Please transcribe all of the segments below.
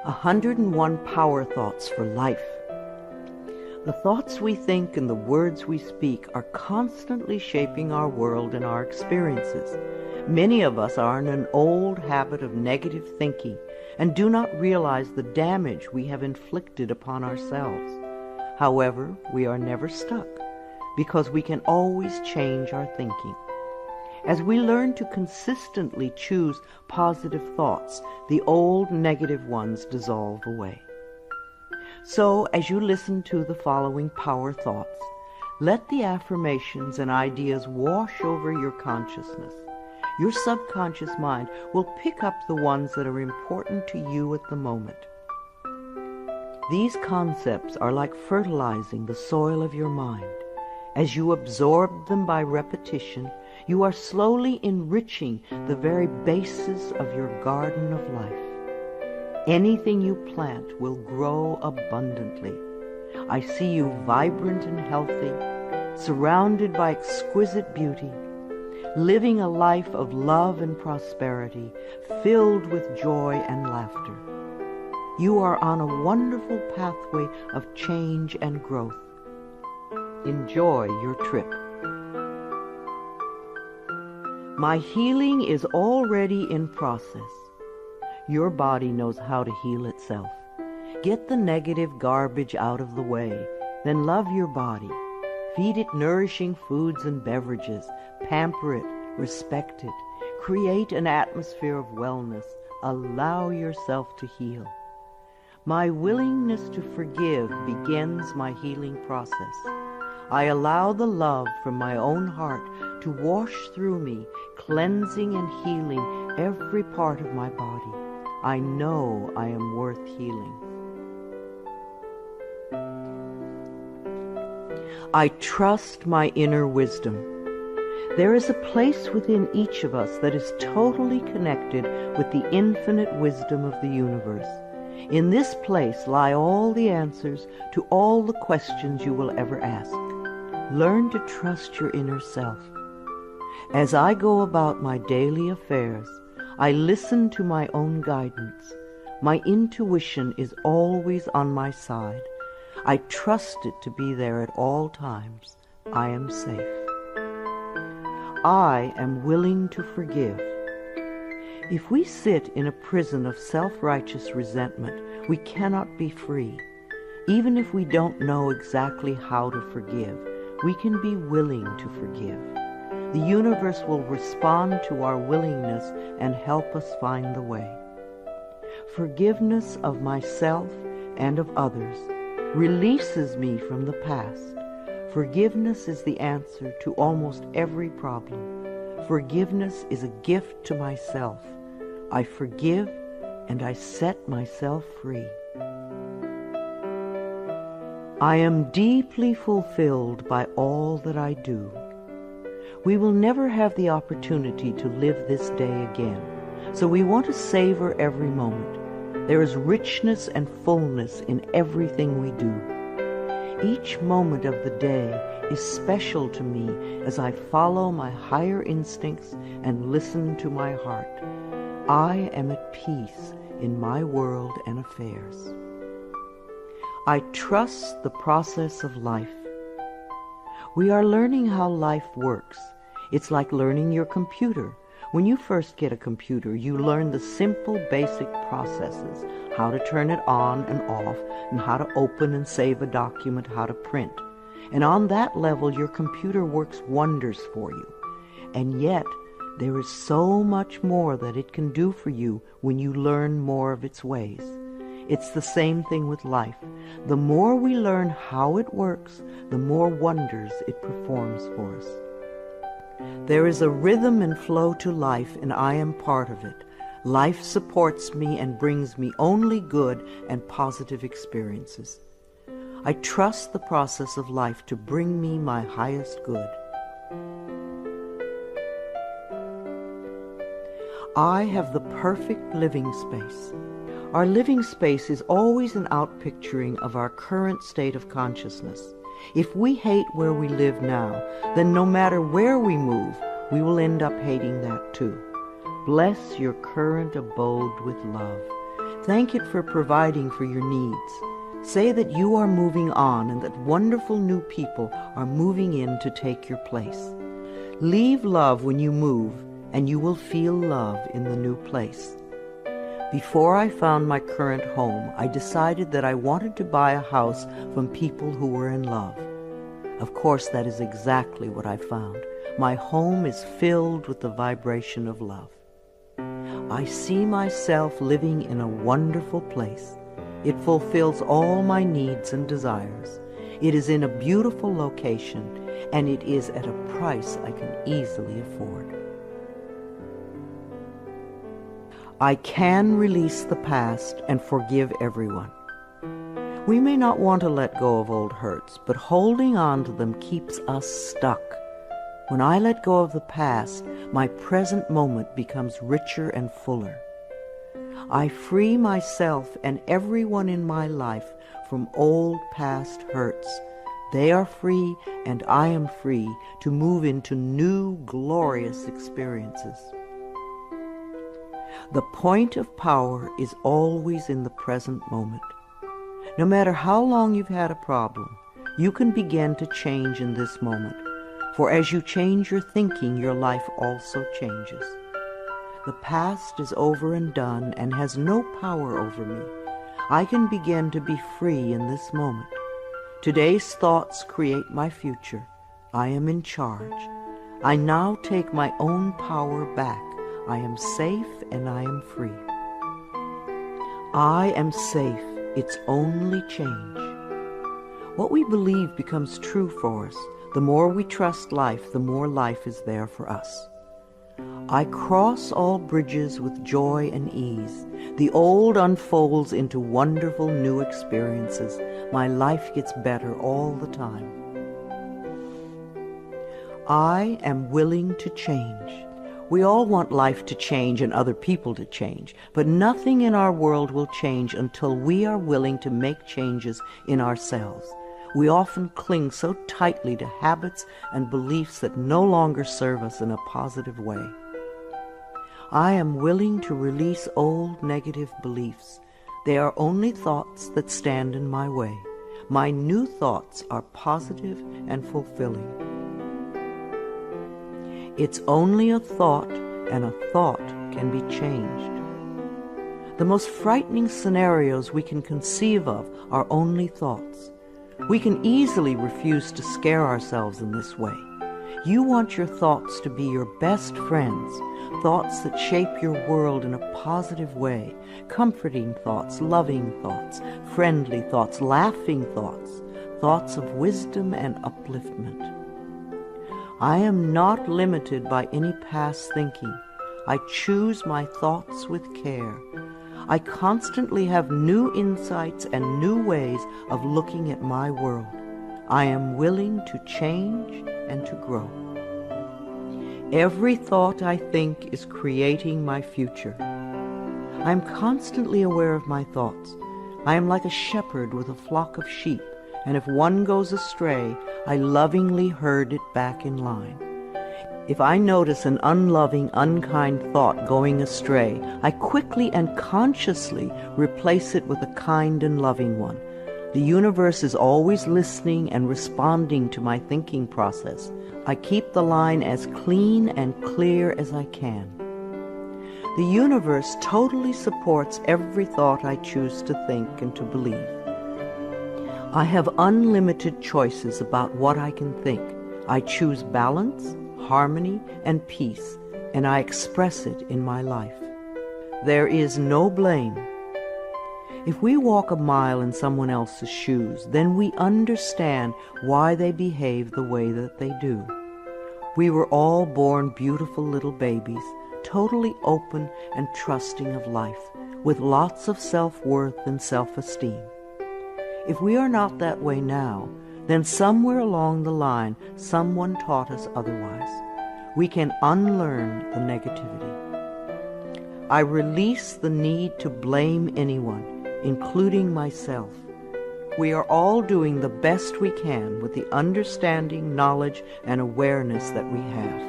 101 Power Thoughts for Life. The thoughts we think and the words we speak are constantly shaping our world and our experiences. Many of us are in an old habit of negative thinking and do not realize the damage we have inflicted upon ourselves. However, we are never stuck because we can always change our thinking. As we learn to consistently choose positive thoughts, the old negative ones dissolve away. So, as you listen to the following power thoughts, let the affirmations and ideas wash over your consciousness. Your subconscious mind will pick up the ones that are important to you at the moment. These concepts are like fertilizing the soil of your mind. As you absorb them by repetition, you are slowly enriching the very basis of your garden of life. Anything you plant will grow abundantly. I see you vibrant and healthy, surrounded by exquisite beauty, living a life of love and prosperity, filled with joy and laughter. You are on a wonderful pathway of change and growth. Enjoy your trip. My healing is already in process. Your body knows how to heal itself. Get the negative garbage out of the way, then love your body. Feed it nourishing foods and beverages. Pamper it, respect it. Create an atmosphere of wellness. Allow yourself to heal. My willingness to forgive begins my healing process. I allow the love from my own heart to wash through me, cleansing and healing every part of my body. I know I am worth healing. I trust my inner wisdom. There is a place within each of us that is totally connected with the infinite wisdom of the universe. In this place lie all the answers to all the questions you will ever ask. Learn to trust your inner self. As I go about my daily affairs, I listen to my own guidance. My intuition is always on my side. I trust it to be there at all times. I am safe. I am willing to forgive. If we sit in a prison of self-righteous resentment, we cannot be free. Even if we don't know exactly how to forgive, we can be willing to forgive. The universe will respond to our willingness and help us find the way. Forgiveness of myself and of others releases me from the past. Forgiveness is the answer to almost every problem. Forgiveness is a gift to myself. I forgive and I set myself free. I am deeply fulfilled by all that I do. We will never have the opportunity to live this day again, so we want to savor every moment. There is richness and fullness in everything we do. Each moment of the day is special to me as I follow my higher instincts and listen to my heart. I am at peace in my world and affairs. I trust the process of life. We are learning how life works. It's like learning your computer. When you first get a computer, you learn the simple, basic processes, how to turn it on and off, and how to open and save a document, how to print. And on that level, your computer works wonders for you. And yet, there is so much more that it can do for you when you learn more of its ways. It's the same thing with life. The more we learn how it works, the more wonders it performs for us. There is a rhythm and flow to life, and I am part of it. Life supports me and brings me only good and positive experiences. I trust the process of life to bring me my highest good. I have the perfect living space. Our living space is always an outpicturing of our current state of consciousness. If we hate where we live now, then no matter where we move, we will end up hating that too. Bless your current abode with love. Thank it for providing for your needs. Say that you are moving on and that wonderful new people are moving in to take your place. Leave love when you move, and you will feel love in the new place. Before I found my current home, I decided that I wanted to buy a house from people who were in love. Of course, that is exactly what I found. My home is filled with the vibration of love. I see myself living in a wonderful place. It fulfills all my needs and desires. It is in a beautiful location, and it is at a price I can easily afford. I can release the past and forgive everyone. We may not want to let go of old hurts, but holding on to them keeps us stuck. When I let go of the past, my present moment becomes richer and fuller. I free myself and everyone in my life from old past hurts. They are free, and I am free to move into new, glorious experiences. The point of power is always in the present moment. No matter how long you've had a problem, you can begin to change in this moment. For as you change your thinking, your life also changes. The past is over and done and has no power over me. I can begin to be free in this moment. Today's thoughts create my future. I am in charge. I now take my own power back. I am safe and I am free. I am safe. It's only change. What we believe becomes true for us. The more we trust life, the more life is there for us. I cross all bridges with joy and ease. The old unfolds into wonderful new experiences. My life gets better all the time. I am willing to change. We all want life to change and other people to change, but nothing in our world will change until we are willing to make changes in ourselves. We often cling so tightly to habits and beliefs that no longer serve us in a positive way. I am willing to release old negative beliefs. They are only thoughts that stand in my way. My new thoughts are positive and fulfilling. It's only a thought, and a thought can be changed. The most frightening scenarios we can conceive of are only thoughts. We can easily refuse to scare ourselves in this way. You want your thoughts to be your best friends, thoughts that shape your world in a positive way, comforting thoughts, loving thoughts, friendly thoughts, laughing thoughts, thoughts of wisdom and upliftment. I am not limited by any past thinking. I choose my thoughts with care. I constantly have new insights and new ways of looking at my world. I am willing to change and to grow. Every thought I think is creating my future. I am constantly aware of my thoughts. I am like a shepherd with a flock of sheep, and if one goes astray, I lovingly herd it back in line. If I notice an unloving, unkind thought going astray, I quickly and consciously replace it with a kind and loving one. The universe is always listening and responding to my thinking process. I keep the line as clean and clear as I can. The universe totally supports every thought I choose to think and to believe. I have unlimited choices about what I can think. I choose balance, harmony, and peace, and I express it in my life. There is no blame. If we walk a mile in someone else's shoes, then we understand why they behave the way that they do. We were all born beautiful little babies, totally open and trusting of life, with lots of self-worth and self-esteem. If we are not that way now, then somewhere along the line, someone taught us otherwise. We can unlearn the negativity. I release the need to blame anyone, including myself. We are all doing the best we can with the understanding, knowledge, and awareness that we have.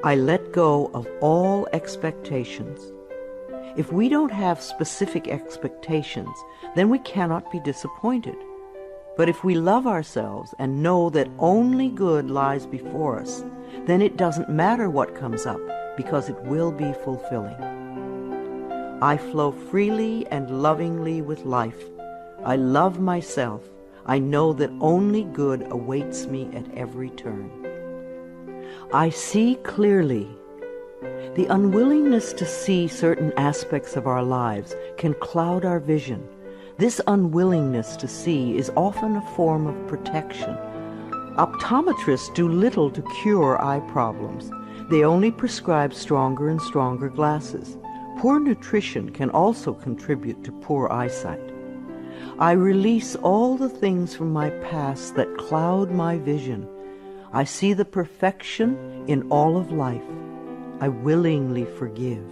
I let go of all expectations. If we don't have specific expectations, then we cannot be disappointed. But if we love ourselves and know that only good lies before us, then it doesn't matter what comes up, because it will be fulfilling. I flow freely and lovingly with life. I love myself. I know that only good awaits me at every turn. I see clearly. The unwillingness to see certain aspects of our lives can cloud our vision. This unwillingness to see is often a form of protection. Optometrists do little to cure eye problems. They only prescribe stronger and stronger glasses. Poor nutrition can also contribute to poor eyesight. I release all the things from my past that cloud my vision. I see the perfection in all of life. I willingly forgive.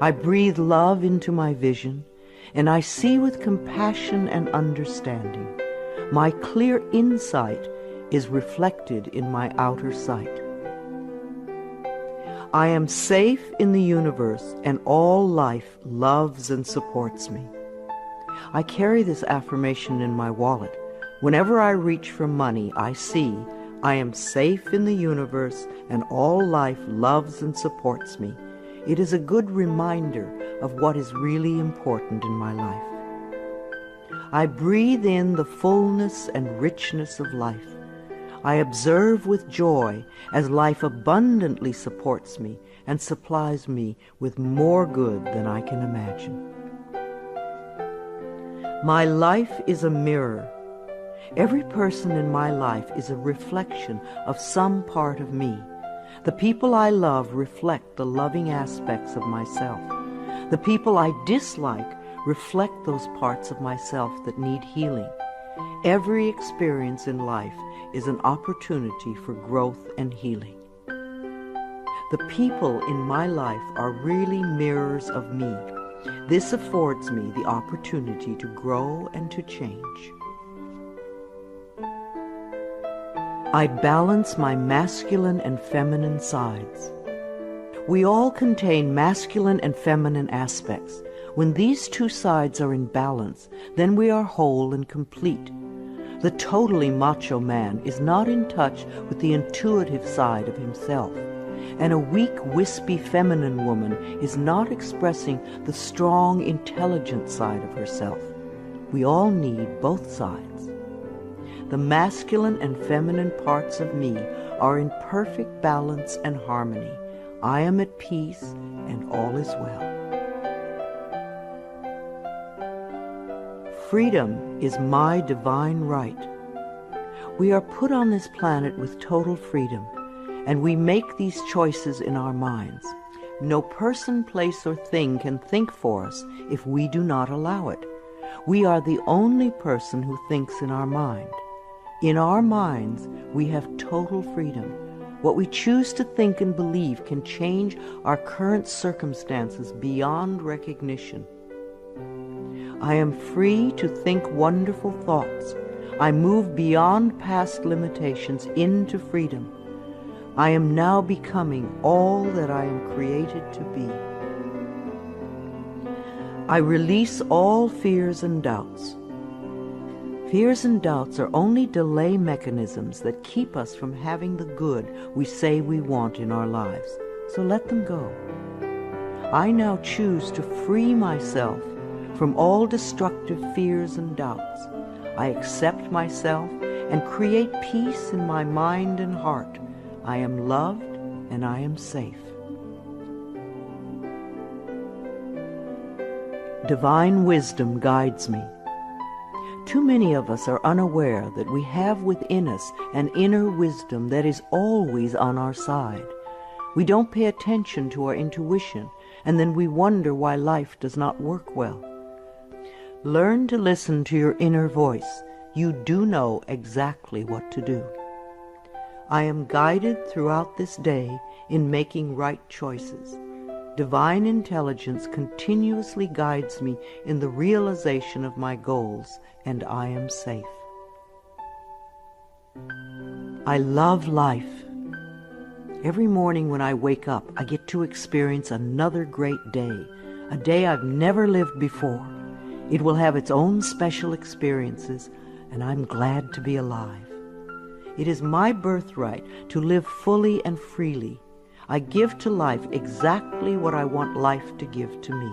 I breathe love into my vision, and I see with compassion and understanding. My clear insight is reflected in my outer sight. I am safe in the universe, and all life loves and supports me. I carry this affirmation in my wallet. Whenever I reach for money, I see I am safe in the universe, and all life loves and supports me. It is a good reminder of what is really important in my life. I breathe in the fullness and richness of life. I observe with joy as life abundantly supports me and supplies me with more good than I can imagine. My life is a mirror. Every person in my life is a reflection of some part of me. The people I love reflect the loving aspects of myself. The people I dislike reflect those parts of myself that need healing. Every experience in life is an opportunity for growth and healing. The people in my life are really mirrors of me. This affords me the opportunity to grow and to change. I balance my masculine and feminine sides. We all contain masculine and feminine aspects. When these two sides are in balance, then we are whole and complete. The totally macho man is not in touch with the intuitive side of himself, and a weak, wispy feminine woman is not expressing the strong, intelligent side of herself. We all need both sides. The masculine and feminine parts of me are in perfect balance and harmony. I am at peace, and all is well. Freedom is my divine right. We are put on this planet with total freedom, and we make these choices in our minds. No person, place, or thing can think for us if we do not allow it. We are the only person who thinks in our mind. In our minds, we have total freedom. What we choose to think and believe can change our current circumstances beyond recognition. I am free to think wonderful thoughts. I move beyond past limitations into freedom. I am now becoming all that I am created to be. I release all fears and doubts. Fears and doubts are only delay mechanisms that keep us from having the good we say we want in our lives. So let them go. I now choose to free myself from all destructive fears and doubts. I accept myself and create peace in my mind and heart. I am loved and I am safe. Divine wisdom guides me. Too many of us are unaware that we have within us an inner wisdom that is always on our side. We don't pay attention to our intuition, and then we wonder why life does not work well. Learn to listen to your inner voice. You do know exactly what to do. I am guided throughout this day in making right choices. Divine intelligence continuously guides me in the realization of my goals, and I am safe. I love life. Every morning when I wake up, I get to experience another great day, a day I've never lived before. It will have its own special experiences, and I'm glad to be alive. It is my birthright to live fully and freely. I give to life exactly what I want life to give to me.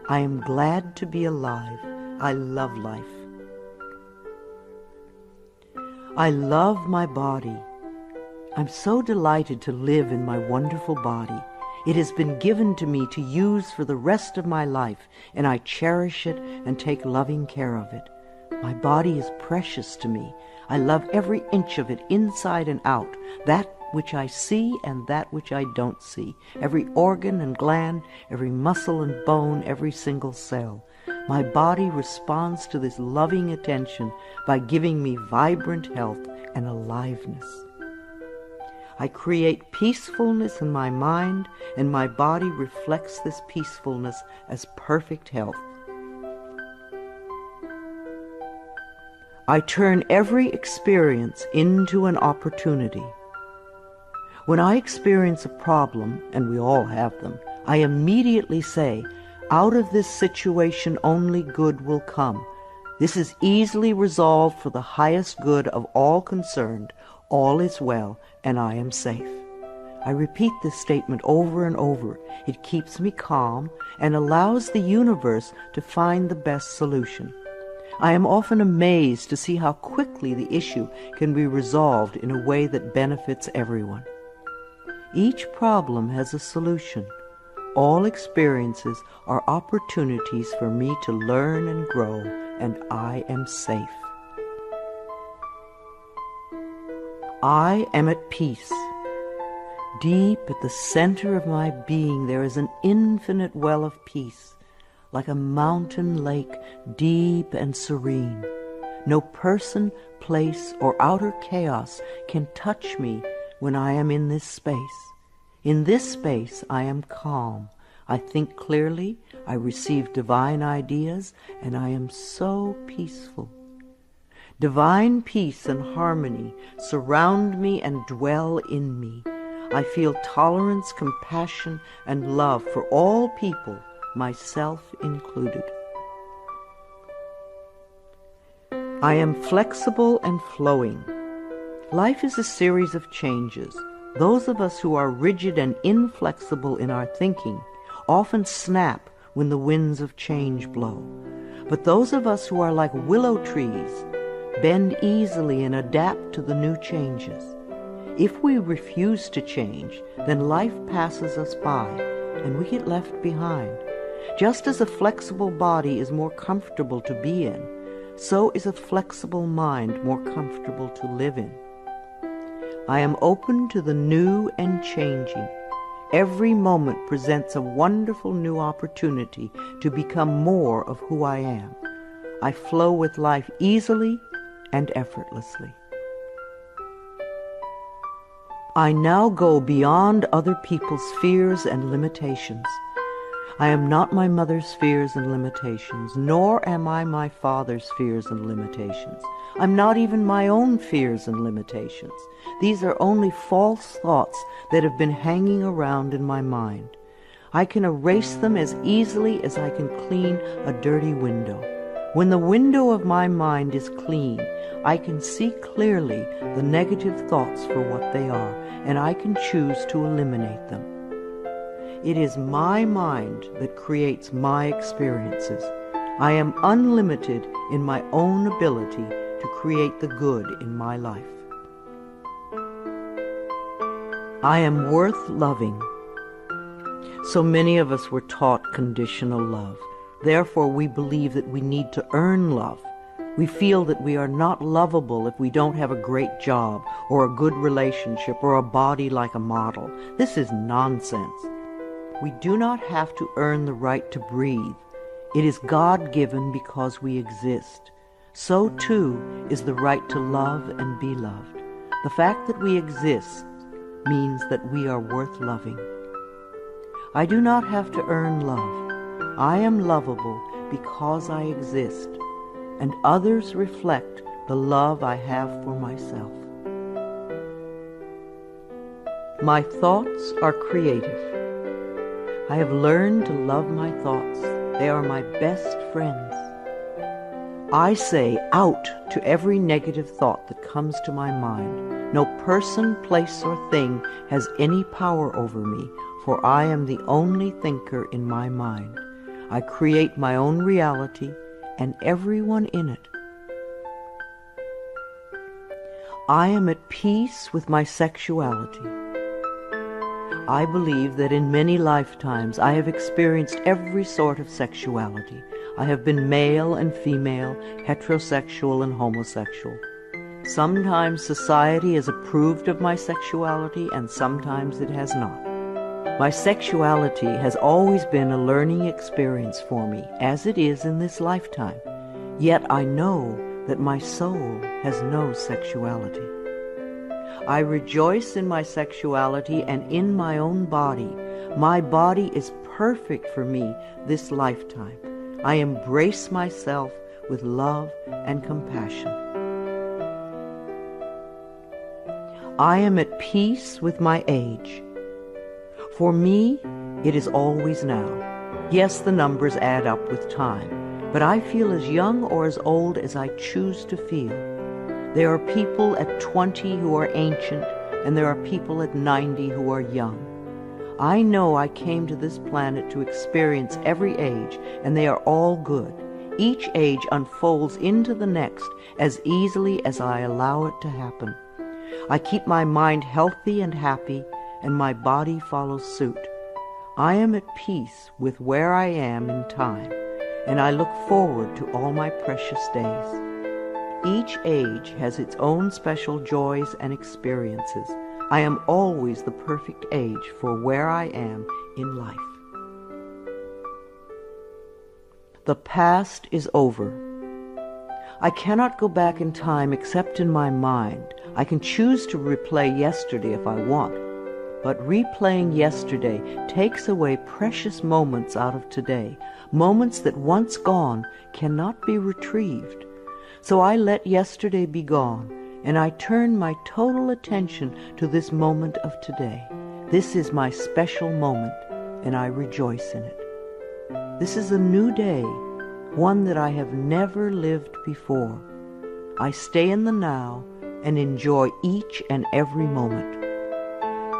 I am glad to be alive. I love life. I love my body. I'm so delighted to live in my wonderful body. It has been given to me to use for the rest of my life, and I cherish it and take loving care of it. My body is precious to me. I love every inch of it, inside and out, that which I see and that which I don't see, every organ and gland, every muscle and bone, every single cell. My body responds to this loving attention by giving me vibrant health and aliveness. I create peacefulness in my mind, and my body reflects this peacefulness as perfect health. I turn every experience into an opportunity. When I experience a problem, and we all have them, I immediately say, out of this situation only good will come. This is easily resolved for the highest good of all concerned. All is well, and I am safe. I repeat this statement over and over. It keeps me calm and allows the universe to find the best solution. I am often amazed to see how quickly the issue can be resolved in a way that benefits everyone. Each problem has a solution. All experiences are opportunities for me to learn and grow, and I am safe. I am at peace. Deep at the center of my being there is an infinite well of peace, like a mountain lake, deep and serene. No person, place, or outer chaos can touch me when I am in this space. In this space I am calm. I think clearly, I receive divine ideas, and I am so peaceful. Divine peace and harmony surround me and dwell in me. I feel tolerance, compassion, and love for all people, myself included. I am flexible and flowing. Life is a series of changes. Those of us who are rigid and inflexible in our thinking often snap when the winds of change blow. But those of us who are like willow trees bend easily and adapt to the new changes. If we refuse to change, then life passes us by and we get left behind. Just as a flexible body is more comfortable to be in, so is a flexible mind more comfortable to live in. I am open to the new and changing. Every moment presents a wonderful new opportunity to become more of who I am. I flow with life easily and effortlessly. I now go beyond other people's fears and limitations. I am not my mother's fears and limitations, nor am I my father's fears and limitations. I'm not even my own fears and limitations. These are only false thoughts that have been hanging around in my mind. I can erase them as easily as I can clean a dirty window. When the window of my mind is clean, I can see clearly the negative thoughts for what they are, and I can choose to eliminate them. It is my mind that creates my experiences. I am unlimited in my own ability to create the good in my life. I am worth loving. So many of us were taught conditional love. Therefore, we believe that we need to earn love. We feel that we are not lovable if we don't have a great job or a good relationship or a body like a model. This is nonsense. We do not have to earn the right to breathe. It is God-given because we exist. So, too, is the right to love and be loved. The fact that we exist means that we are worth loving. I do not have to earn love. I am lovable because I exist, and others reflect the love I have for myself. My thoughts are creative. I have learned to love my thoughts. They are my best friends. I say out to every negative thought that comes to my mind. No person, place, or thing has any power over me, for I am the only thinker in my mind. I create my own reality and everyone in it. I am at peace with my sexuality. I believe that in many lifetimes I have experienced every sort of sexuality. I have been male and female, heterosexual and homosexual. Sometimes society has approved of my sexuality and sometimes it has not. My sexuality has always been a learning experience for me, as it is in this lifetime. Yet I know that my soul has no sexuality. I rejoice in my sexuality and in my own body. My body is perfect for me this lifetime. I embrace myself with love and compassion. I am at peace with my age. For me, it is always now. Yes, the numbers add up with time, but I feel as young or as old as I choose to feel. There are people at 20 who are ancient, and there are people at 90 who are young. I know I came to this planet to experience every age, and they are all good. Each age unfolds into the next as easily as I allow it to happen. I keep my mind healthy and happy, and my body follows suit. I am at peace with where I am in time, and I look forward to all my precious days. Each age has its own special joys and experiences. I am always the perfect age for where I am in life. The past is over. I cannot go back in time except in my mind. I can choose to replay yesterday if I want, but replaying yesterday takes away precious moments out of today, moments that once gone cannot be retrieved. So I let yesterday be gone, and I turn my total attention to this moment of today. This is my special moment, and I rejoice in it. This is a new day, one that I have never lived before. I stay in the now and enjoy each and every moment.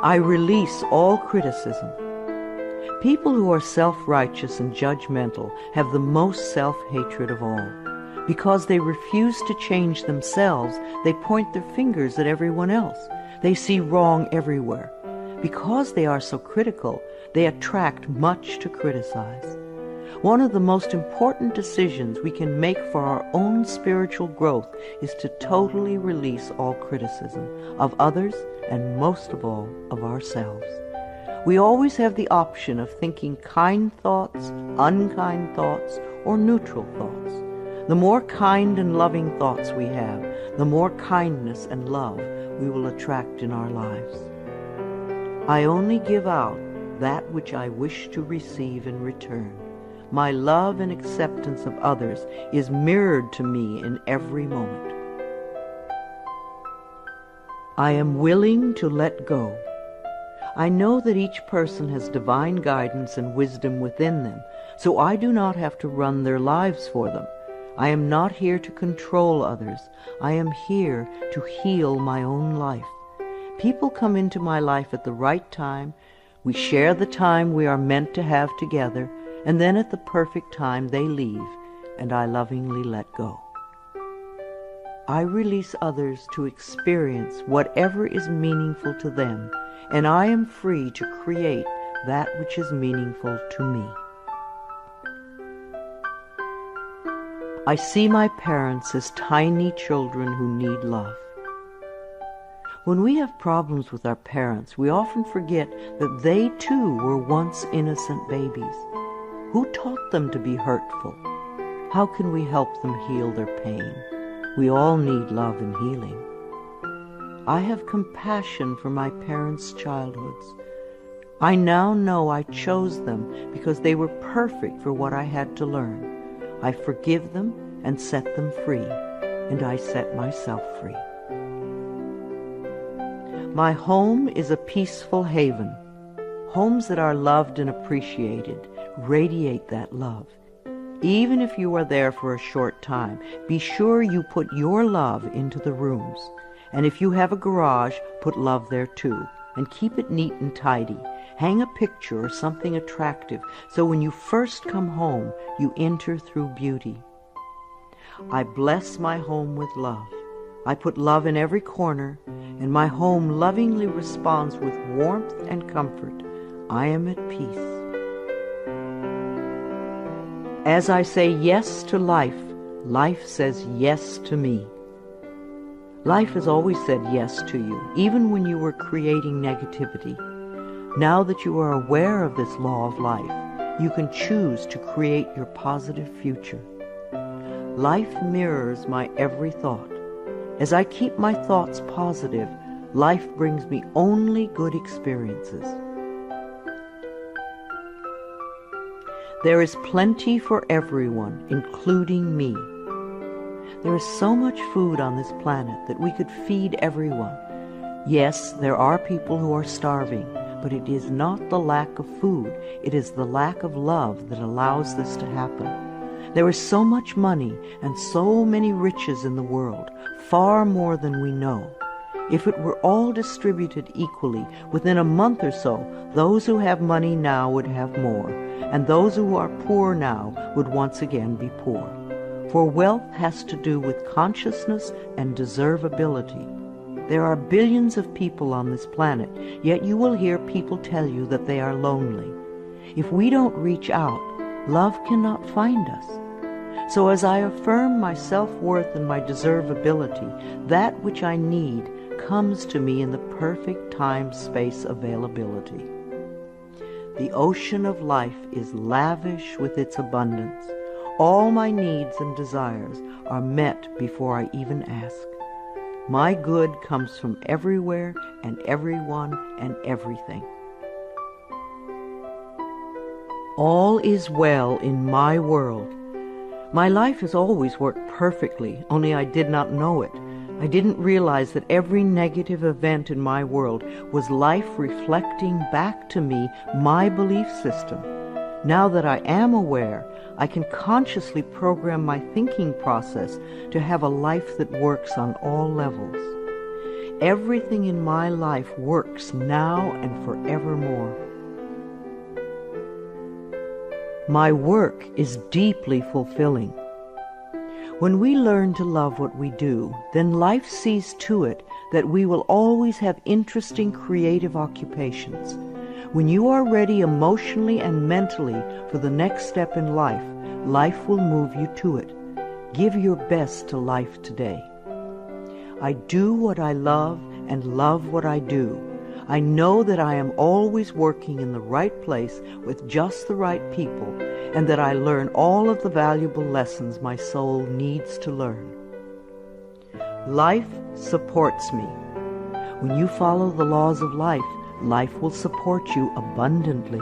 I release all criticism. People who are self-righteous and judgmental have the most self-hatred of all. Because they refuse to change themselves, they point their fingers at everyone else. They see wrong everywhere. Because they are so critical, they attract much to criticize. One of the most important decisions we can make for our own spiritual growth is to totally release all criticism of others and most of all of ourselves. We always have the option of thinking kind thoughts, unkind thoughts, or neutral thoughts. The more kind and loving thoughts we have, the more kindness and love we will attract in our lives. I only give out that which I wish to receive in return. My love and acceptance of others is mirrored to me in every moment. I am willing to let go. I know that each person has divine guidance and wisdom within them, so I do not have to run their lives for them. I am not here to control others. I am here to heal my own life. People come into my life at the right time. We share the time we are meant to have together, and then at the perfect time they leave, and I lovingly let go. I release others to experience whatever is meaningful to them, and I am free to create that which is meaningful to me. I see my parents as tiny children who need love. When we have problems with our parents, we often forget that they too were once innocent babies. Who taught them to be hurtful? How can we help them heal their pain? We all need love and healing. I have compassion for my parents' childhoods. I now know I chose them because they were perfect for what I had to learn. I forgive them and set them free, and I set myself free. My home is a peaceful haven. Homes that are loved and appreciated radiate that love. Even if you are there for a short time, be sure you put your love into the rooms. And if you have a garage, put love there too. And keep it neat and tidy. Hang a picture or something attractive so when you first come home, you enter through beauty. I bless my home with love. I put love in every corner, and my home lovingly responds with warmth and comfort. I am at peace. As I say yes to life, life says yes to me. Life has always said yes to you, even when you were creating negativity. Now that you are aware of this law of life, you can choose to create your positive future. Life mirrors my every thought. As I keep my thoughts positive, life brings me only good experiences. There is plenty for everyone, including me. There is so much food on this planet that we could feed everyone. Yes, there are people who are starving, but it is not the lack of food, it is the lack of love that allows this to happen. There is so much money and so many riches in the world, far more than we know. If it were all distributed equally, within a month or so, those who have money now would have more, and those who are poor now would once again be poor. For wealth has to do with consciousness and deservability. There are billions of people on this planet, yet you will hear people tell you that they are lonely. If we don't reach out, love cannot find us. So as I affirm my self-worth and my deservability, that which I need comes to me in the perfect time-space availability. The ocean of life is lavish with its abundance. All my needs and desires are met before I even ask. My good comes from everywhere and everyone and everything. All is well in my world. My life has always worked perfectly, only I did not know it. I didn't realize that every negative event in my world was life reflecting back to me my belief system. Now that I am aware, I can consciously program my thinking process to have a life that works on all levels. Everything in my life works now and forevermore. My work is deeply fulfilling. When we learn to love what we do, then life sees to it that we will always have interesting creative occupations. When you are ready emotionally and mentally for the next step in life, life will move you to it. Give your best to life today. I do what I love and love what I do. I know that I am always working in the right place with just the right people, and that I learn all of the valuable lessons my soul needs to learn. Life supports me. When you follow the laws of life, life will support you abundantly.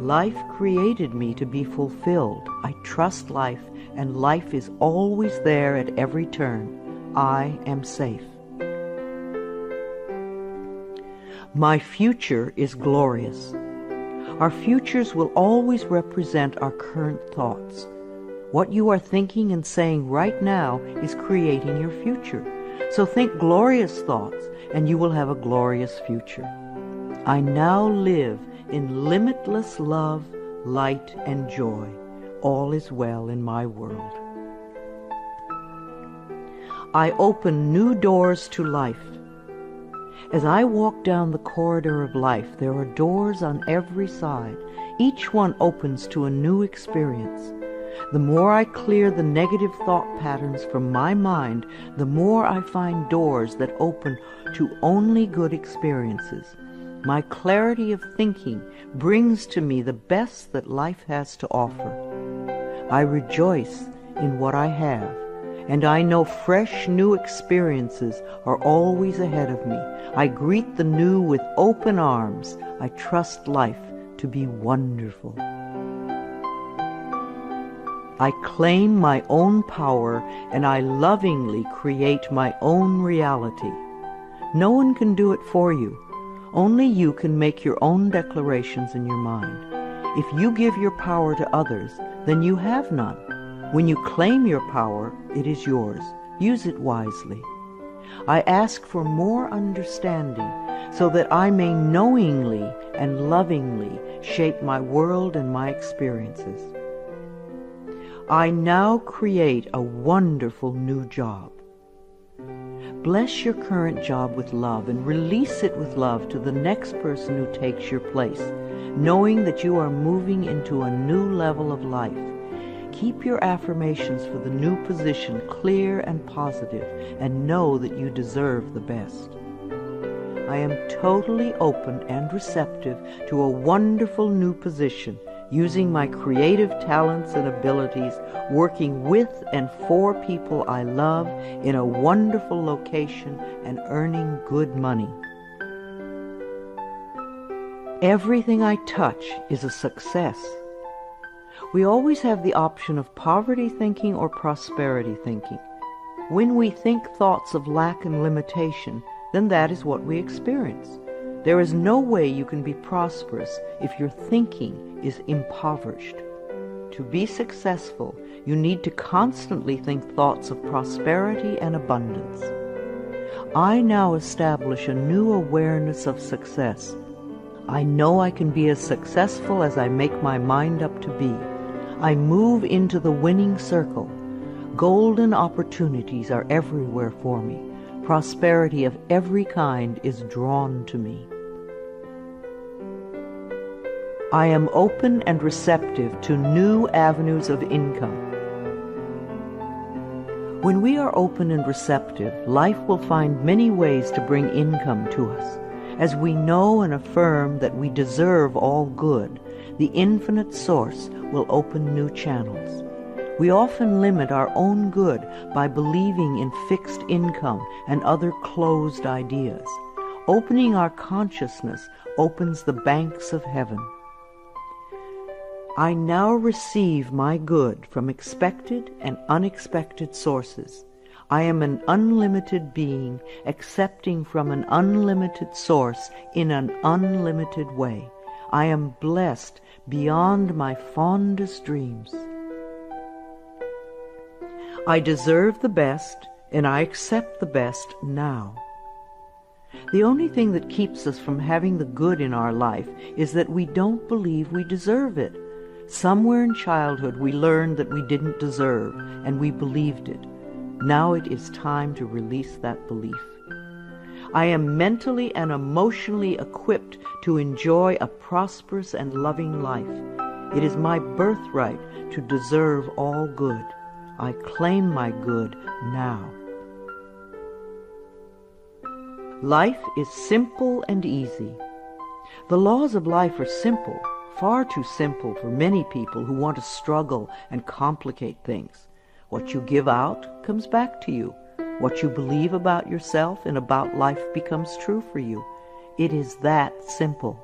Life created me to be fulfilled. I trust life, and life is always there at every turn. I am safe. My future is glorious. Our futures will always represent our current thoughts. What you are thinking and saying right now is creating your future. So think glorious thoughts, and you will have a glorious future. I now live in limitless love, light, and joy. All is well in my world. I open new doors to life. As I walk down the corridor of life, there are doors on every side. Each one opens to a new experience. The more I clear the negative thought patterns from my mind, the more I find doors that open to only good experiences. My clarity of thinking brings to me the best that life has to offer. I rejoice in what I have, and I know fresh new experiences are always ahead of me. I greet the new with open arms. I trust life to be wonderful. I claim my own power, and I lovingly create my own reality. No one can do it for you. Only you can make your own declarations in your mind. If you give your power to others, then you have none. When you claim your power, it is yours. Use it wisely. I ask for more understanding so that I may knowingly and lovingly shape my world and my experiences. I now create a wonderful new job. Bless your current job with love and release it with love to the next person who takes your place, knowing that you are moving into a new level of life. Keep your affirmations for the new position clear and positive, and know that you deserve the best. I am totally open and receptive to a wonderful new position, using my creative talents and abilities, working with and for people I love in a wonderful location and earning good money. Everything I touch is a success. We always have the option of poverty thinking or prosperity thinking. When we think thoughts of lack and limitation, then that is what we experience. There is no way you can be prosperous if your thinking is impoverished. To be successful, you need to constantly think thoughts of prosperity and abundance. I now establish a new awareness of success. I know I can be as successful as I make my mind up to be. I move into the winning circle. Golden opportunities are everywhere for me. Prosperity of every kind is drawn to me. I am open and receptive to new avenues of income. When we are open and receptive, life will find many ways to bring income to us. As we know and affirm that we deserve all good, the infinite source will open new channels. We often limit our own good by believing in fixed income and other closed ideas. Opening our consciousness opens the banks of heaven. I now receive my good from expected and unexpected sources. I am an unlimited being, accepting from an unlimited source in an unlimited way. I am blessed beyond my fondest dreams. I deserve the best, and I accept the best now. The only thing that keeps us from having the good in our life is that we don't believe we deserve it. Somewhere in childhood we learned that we didn't deserve, and we believed it. Now it is time to release that belief. I am mentally and emotionally equipped to enjoy a prosperous and loving life. It is my birthright to deserve all good. I claim my good now. Life is simple and easy. The laws of life are simple, far too simple for many people who want to struggle and complicate things. What you give out comes back to you. What you believe about yourself and about life becomes true for you. It is that simple.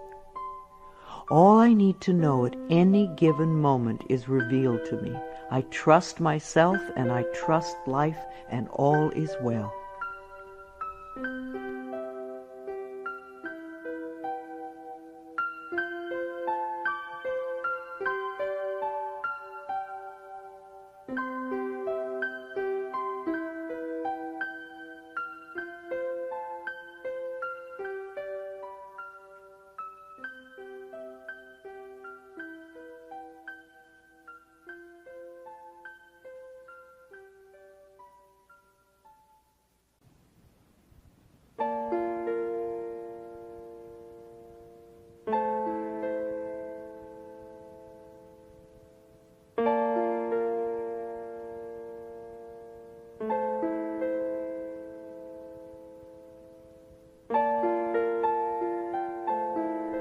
All I need to know at any given moment is revealed to me. I trust myself and I trust life, and all is well.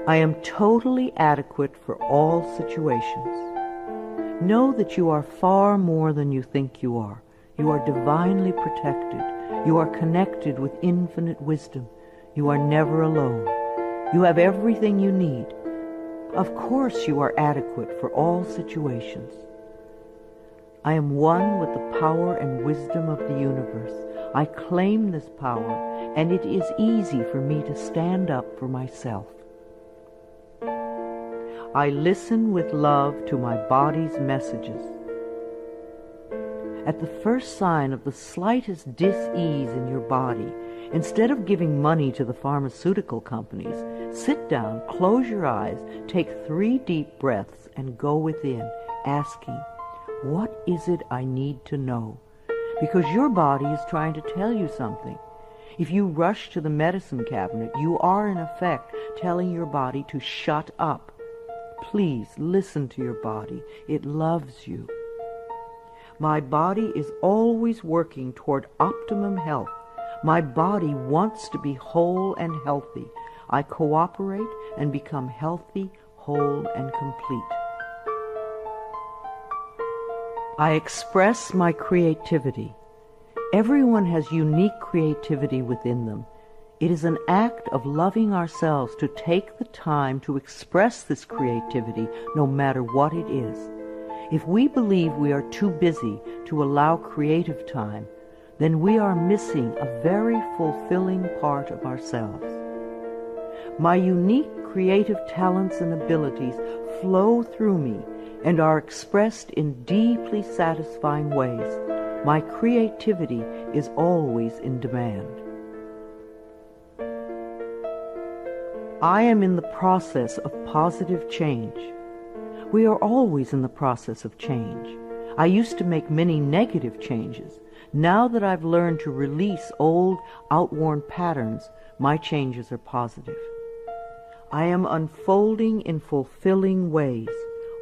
I am totally adequate for all situations. Know that you are far more than you think you are. You are divinely protected. You are connected with infinite wisdom. You are never alone. You have everything you need. Of course you are adequate for all situations. I am one with the power and wisdom of the universe. I claim this power, and it is easy for me to stand up for myself. I listen with love to my body's messages. At the first sign of the slightest dis-ease in your body, instead of giving money to the pharmaceutical companies, sit down, close your eyes, take 3 deep breaths, and go within, asking, what is it I need to know? Because your body is trying to tell you something. If you rush to the medicine cabinet, you are in effect telling your body to shut up. Please listen to your body. It loves you. My body is always working toward optimum health. My body wants to be whole and healthy. I cooperate and become healthy, whole, and complete. I express my creativity. Everyone has unique creativity within them. It is an act of loving ourselves to take the time to express this creativity, no matter what it is. If we believe we are too busy to allow creative time, then we are missing a very fulfilling part of ourselves. My unique creative talents and abilities flow through me and are expressed in deeply satisfying ways. My creativity is always in demand. I am in the process of positive change. We are always in the process of change. I used to make many negative changes. Now that I've learned to release old, outworn patterns, my changes are positive. I am unfolding in fulfilling ways.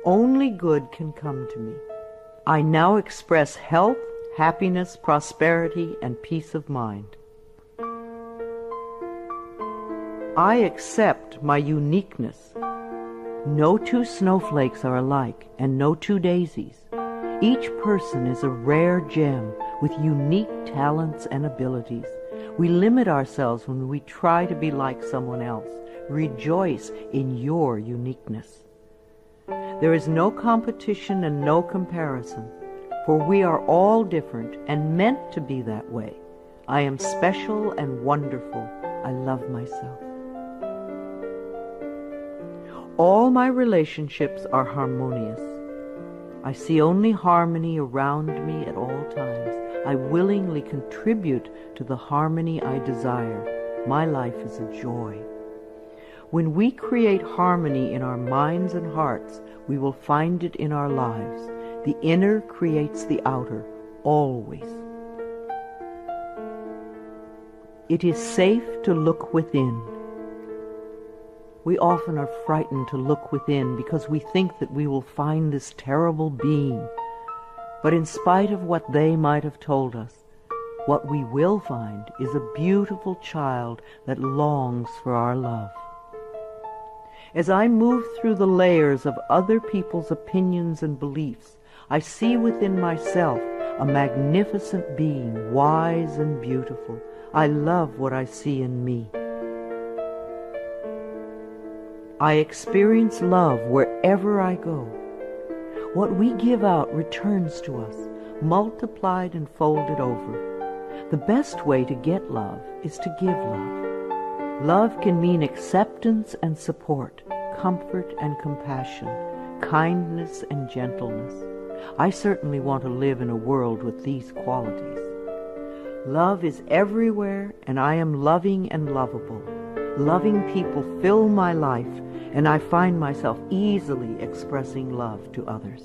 Only good can come to me. I now express health, happiness, prosperity, and peace of mind. I accept my uniqueness. No 2 snowflakes are alike, and no 2 daisies. Each person is a rare gem with unique talents and abilities. We limit ourselves when we try to be like someone else. Rejoice in your uniqueness. There is no competition and no comparison, for we are all different and meant to be that way. I am special and wonderful. I love myself. All my relationships are harmonious. I see only harmony around me at all times. I willingly contribute to the harmony I desire. My life is a joy. When we create harmony in our minds and hearts, we will find it in our lives. The inner creates the outer, always. It is safe to look within. We often are frightened to look within because we think that we will find this terrible being. But in spite of what they might have told us, what we will find is a beautiful child that longs for our love. As I move through the layers of other people's opinions and beliefs, I see within myself a magnificent being, wise and beautiful. I love what I see in me. I experience love wherever I go. What we give out returns to us, multiplied and folded over. The best way to get love is to give love. Love can mean acceptance and support, comfort and compassion, kindness and gentleness. I certainly want to live in a world with these qualities. Love is everywhere, and I am loving and lovable. Loving people fill my life, and I find myself easily expressing love to others.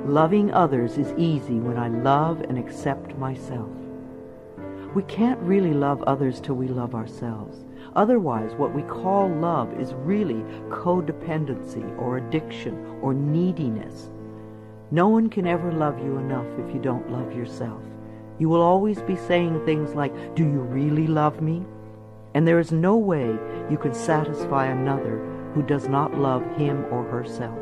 Loving others is easy when I love and accept myself. We can't really love others till we love ourselves. Otherwise, what we call love is really codependency or addiction or neediness. No one can ever love you enough if you don't love yourself. You will always be saying things like, "Do you really love me?" And there is no way you can satisfy another who does not love him or herself.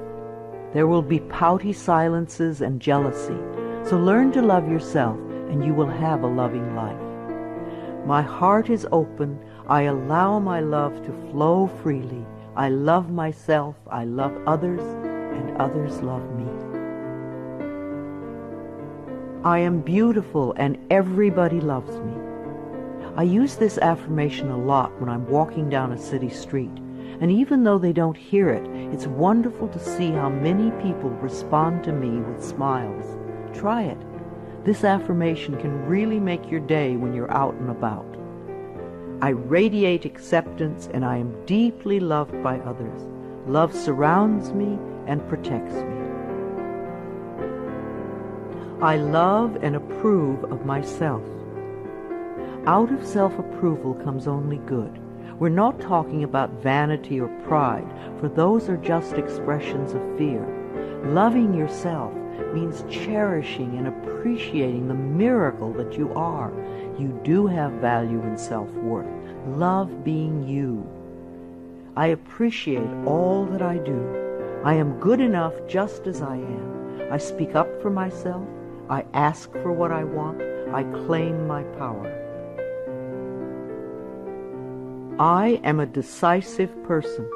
There will be pouty silences and jealousy. So learn to love yourself, and you will have a loving life. My heart is open. I allow my love to flow freely. I love myself, I love others, and others love me. I am beautiful and everybody loves me. I use this affirmation a lot when I'm walking down a city street, and even though they don't hear it, it's wonderful to see how many people respond to me with smiles. Try it. This affirmation can really make your day when you're out and about. I radiate acceptance and I am deeply loved by others. Love surrounds me and protects me. I love and approve of myself. Out of self-approval comes only good. We're not talking about vanity or pride, for those are just expressions of fear. Loving yourself means cherishing and appreciating the miracle that you are. You do have value and self-worth. Love being you. I appreciate all that I do. I am good enough just as I am. I speak up for myself. I ask for what I want. I claim my power. I am a decisive person.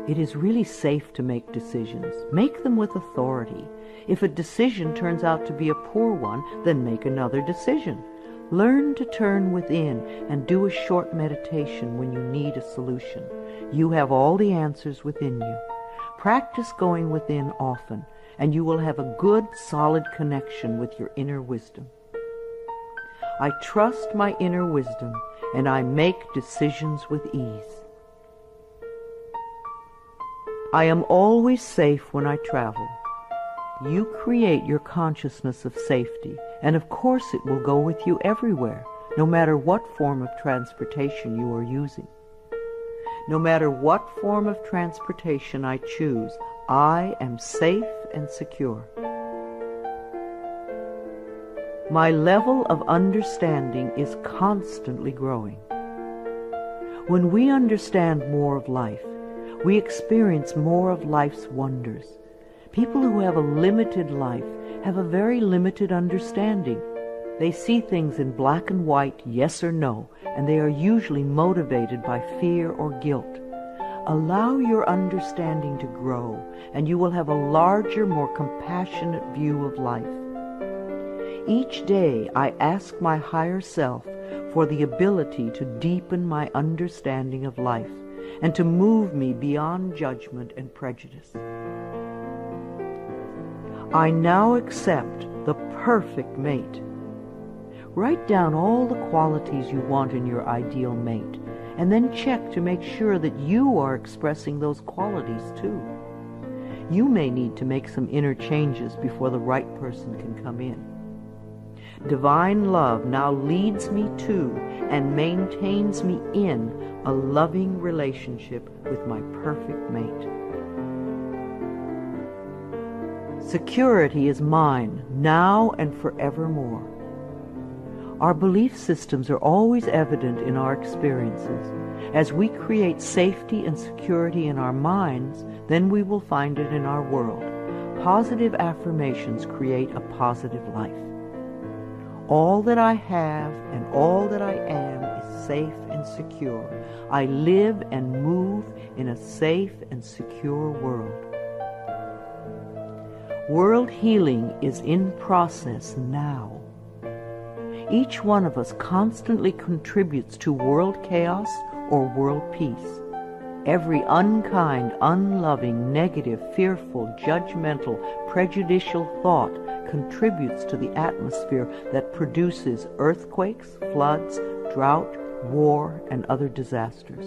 It is really safe to make decisions. Make them with authority. If a decision turns out to be a poor one, then make another decision. Learn to turn within and do a short meditation when you need a solution. You have all the answers within you. Practice going within often, and you will have a good, solid connection with your inner wisdom. I trust my inner wisdom, and I make decisions with ease. I am always safe when I travel. You create your consciousness of safety, and of course it will go with you everywhere, no matter what form of transportation you are using. No matter what form of transportation I choose, I am safe and secure. My level of understanding is constantly growing. When we understand more of life, we experience more of life's wonders. People who have a limited life have a very limited understanding. They see things in black and white, yes or no, and they are usually motivated by fear or guilt. Allow your understanding to grow, and you will have a larger, more compassionate view of life. Each day I ask my higher self for the ability to deepen my understanding of life and to move me beyond judgment and prejudice. I now accept the perfect mate. Write down all the qualities you want in your ideal mate, and then check to make sure that you are expressing those qualities too. You may need to make some inner changes before the right person can come in. Divine love now leads me to and maintains me in a loving relationship with my perfect mate. Security is mine, now and forevermore. Our belief systems are always evident in our experiences. As we create safety and security in our minds, then we will find it in our world. Positive affirmations create a positive life. All that I have and all that I am is safe and secure. I live and move in a safe and secure world. World healing is in process now. Each one of us constantly contributes to world chaos or world peace. Every unkind, unloving, negative, fearful, judgmental, prejudicial thought contributes to the atmosphere that produces earthquakes, floods, drought, war, and other disasters.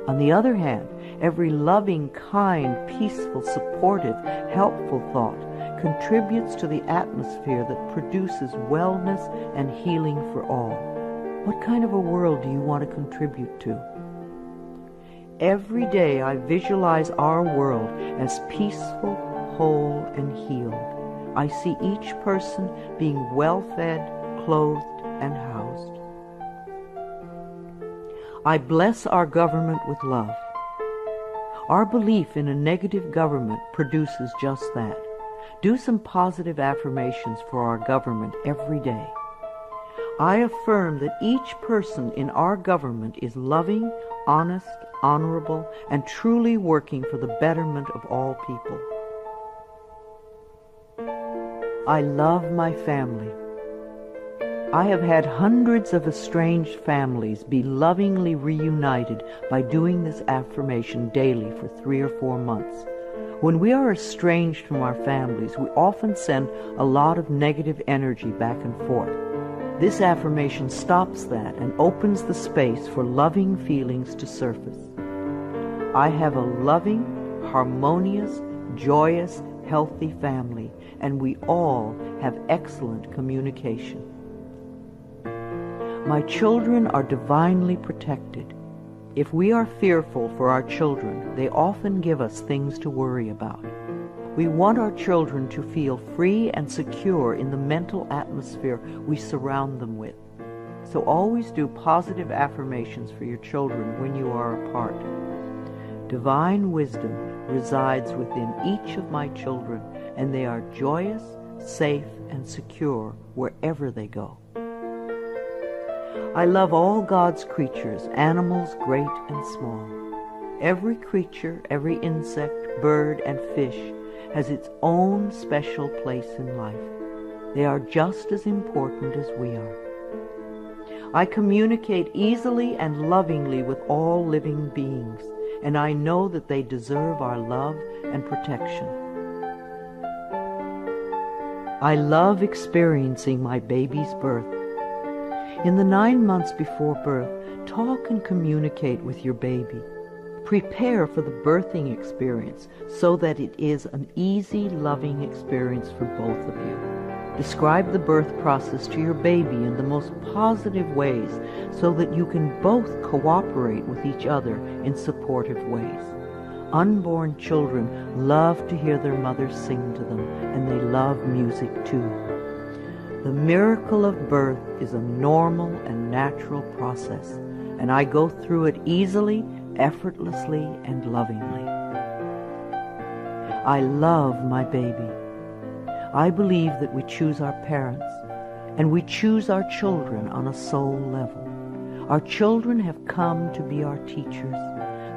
On the other hand, every loving, kind, peaceful, supportive, helpful thought contributes to the atmosphere that produces wellness and healing for all. What kind of a world do you want to contribute to? Every day I visualize our world as peaceful, whole, and healed. I see each person being well-fed, clothed, and housed. I bless our government with love. Our belief in a negative government produces just that. Do some positive affirmations for our government every day. I affirm that each person in our government is loving, honest, honorable, and truly working for the betterment of all people. I love my family. I have had hundreds of estranged families be lovingly reunited by doing this affirmation daily for 3 or 4 months. When we are estranged from our families, we often send a lot of negative energy back and forth. This affirmation stops that and opens the space for loving feelings to surface. I have a loving, harmonious, joyous, healthy family, and we all have excellent communication. My children are divinely protected. If we are fearful for our children, they often give us things to worry about. We want our children to feel free and secure in the mental atmosphere we surround them with. So always do positive affirmations for your children when you are apart. Divine wisdom resides within each of my children, and they are joyous, safe, and secure wherever they go. I love all God's creatures, animals great and small. Every creature, every insect, bird, and fish has its own special place in life. They are just as important as we are. I communicate easily and lovingly with all living beings, and I know that they deserve our love and protection. I love experiencing my baby's birth. In the 9 months before birth, talk and communicate with your baby. Prepare for the birthing experience so that it is an easy, loving experience for both of you. Describe the birth process to your baby in the most positive ways so that you can both cooperate with each other in supportive ways. Unborn children love to hear their mothers sing to them, and they love music too. The miracle of birth is a normal and natural process, and I go through it easily, effortlessly, and lovingly. I love my baby. I believe that we choose our parents, and we choose our children on a soul level. Our children have come to be our teachers.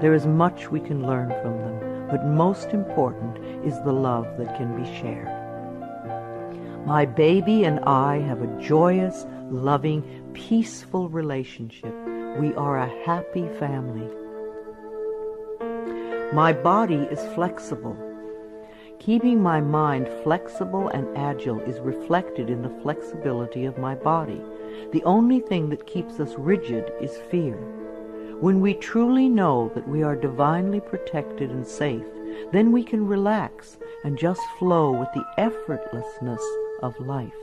There is much we can learn from them, but most important is the love that can be shared. My baby and I have a joyous, loving, peaceful relationship. We are a happy family. My body is flexible. Keeping my mind flexible and agile is reflected in the flexibility of my body. The only thing that keeps us rigid is fear. When we truly know that we are divinely protected and safe, then we can relax and just flow with the effortlessness of life.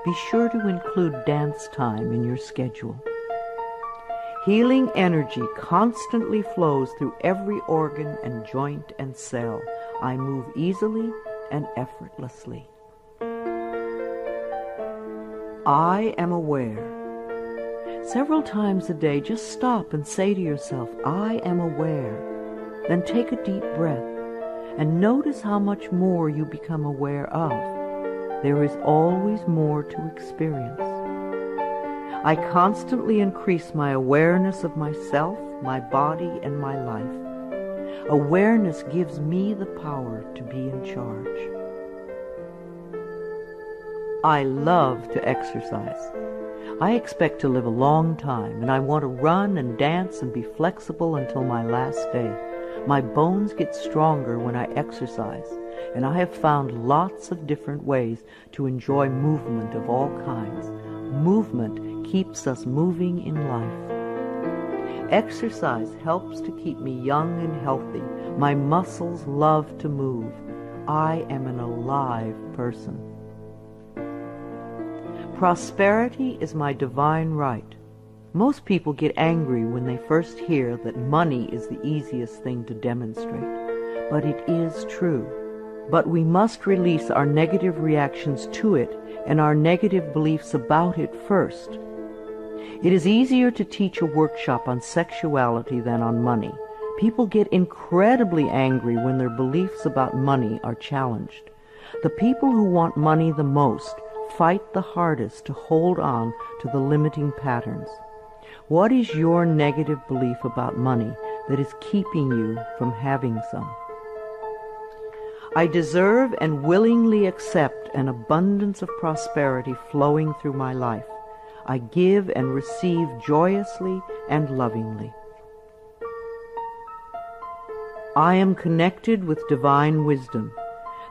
Be sure to include dance time in your schedule. Healing energy constantly flows through every organ and joint and cell. I move easily and effortlessly. I am aware. Several times a day, just stop and say to yourself, I am aware. Then take a deep breath and notice how much more you become aware of. There is always more to experience. I constantly increase my awareness of myself, my body, and my life. Awareness gives me the power to be in charge. I love to exercise. I expect to live a long time, and I want to run and dance and be flexible until my last day. My bones get stronger when I exercise, and I have found lots of different ways to enjoy movement of all kinds. Movement keeps us moving in life. Exercise helps to keep me young and healthy. My muscles love to move. I am an alive person. Prosperity is my divine right. Most people get angry when they first hear that money is the easiest thing to demonstrate. But it is true. But we must release our negative reactions to it and our negative beliefs about it first. It is easier to teach a workshop on sexuality than on money. People get incredibly angry when their beliefs about money are challenged. The people who want money the most fight the hardest to hold on to the limiting patterns. What is your negative belief about money that is keeping you from having some? I deserve and willingly accept an abundance of prosperity flowing through my life. I give and receive joyously and lovingly. I am connected with divine wisdom.